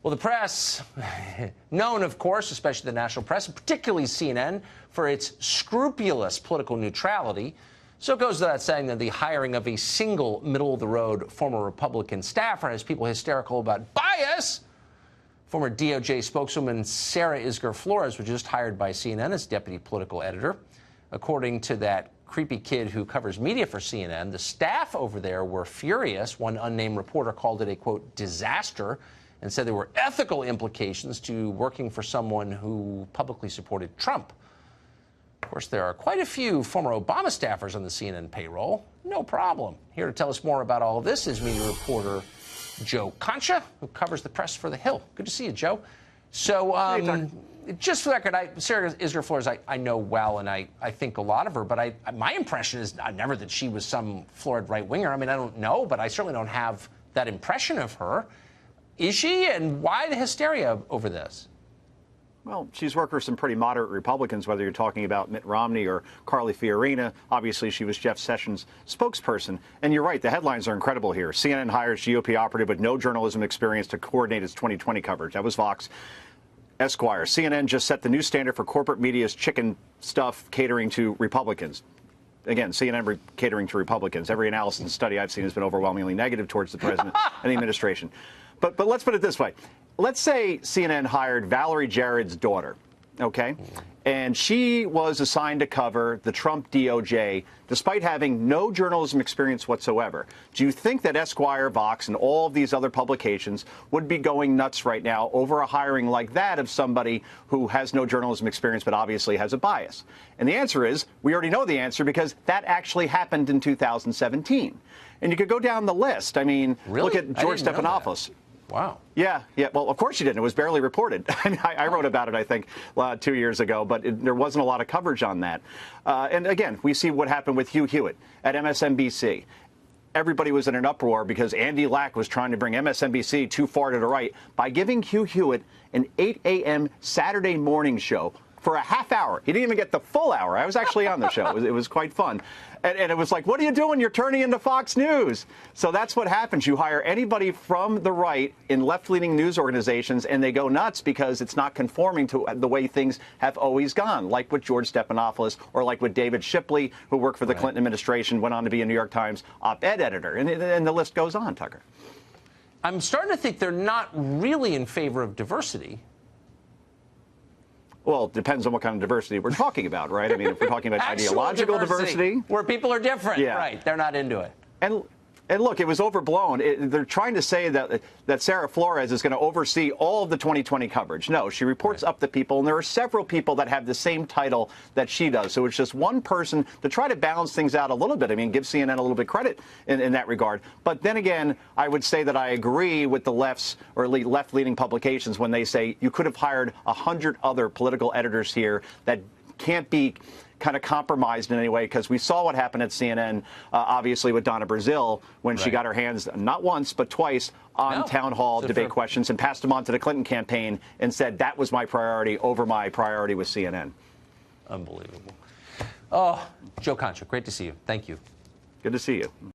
Well, the press, known, of course, especially the national press, and particularly CNN, for its scrupulous political neutrality. So it goes without saying that the hiring of a single middle-of-the-road former Republican staffer has people hysterical about bias. Former DOJ spokeswoman Sarah Isgur Flores was just hired by CNN as deputy political editor. According to that creepy kid who covers media for CNN, the staff over there were furious. One unnamed reporter called it a, quote, disaster, and said there were ethical implications to working for someone who publicly supported Trump. Of course, there are quite a few former Obama staffers on the CNN payroll. No problem. Here to tell us more about all of this is media reporter Joe Concha, who covers the press for The Hill. Good to see you, Joe. So, just for the record, Sarah Isgur Flores, I know well, and I think a lot of her, but my impression is never that she was some florid right-winger. I mean, I don't know, but I certainly don't have that impression of her. Is she? And why the hysteria over this? Well, she's worked for some pretty moderate Republicans, whether you're talking about Mitt Romney or Carly Fiorina. Obviously, she was Jeff Sessions' spokesperson. And you're right, the headlines are incredible here. CNN hires GOP operative with no journalism experience to coordinate its 2020 coverage. That was Vox. Esquire, CNN just set the new standard for corporate media's chicken stuff catering to Republicans. Again, CNN catering to Republicans. Every analysis and study I've seen has been overwhelmingly negative towards the president and the administration. But let's put it this way. Let's say CNN hired Valerie Jarrett's daughter, okay? And she was assigned to cover the Trump DOJ despite having no journalism experience whatsoever. Do you think that Esquire, Vox, and all of these other publications would be going nuts right now over a hiring like that of somebody who has no journalism experience but obviously has a bias? And the answer is, we already know the answer because that actually happened in 2017. And you could go down the list. I mean, really? Look at George Stephanopoulos. Wow. Yeah. Well, of course you didn't. It was barely reported. I wrote about it, I think, 2 years ago, but there wasn't a lot of coverage on that. And again, we see what happened with Hugh Hewitt at MSNBC. Everybody was in an uproar because Andy Lack was trying to bring MSNBC too far to the right by giving Hugh Hewitt an 8 a.m. Saturday morning show for a half hour. He didn't even get the full hour. I was actually on the show. It was quite fun. And it was like, what are you doing? You're turning into Fox News. So that's what happens. You hire anybody from the right in left-leaning news organizations, and they go nuts because it's not conforming to the way things have always gone, like with George Stephanopoulos or like with David Shipley, who worked for the Clinton administration, went on to be a New York Times op-ed editor. And the list goes on, Tucker. I'm starting to think they're not really in favor of diversity. Well, it depends on what kind of diversity we're talking about, right? I mean, if we're talking about ideological diversity. Where people are different, yeah. Right. They're not into it. And look, it was overblown. They're trying to say that Sarah Flores is going to oversee all of the 2020 coverage. No, she reports up to people, and there are several people that have the same title that she does. So it's just one person to try to balance things out a little bit. I mean, give CNN a little bit credit in that regard. But then again, I would say that I agree with the left's or left-leaning publications when they say you could have hired 100 other political editors here that can't be kind of compromised in any way, because we saw what happened at CNN, obviously, with Donna Brazile when she got her hands, not once, but twice, on town hall debate questions and passed them on to the Clinton campaign and said that was my priority over my priority with CNN. Unbelievable. Oh, Joe Concha, great to see you. Thank you. Good to see you.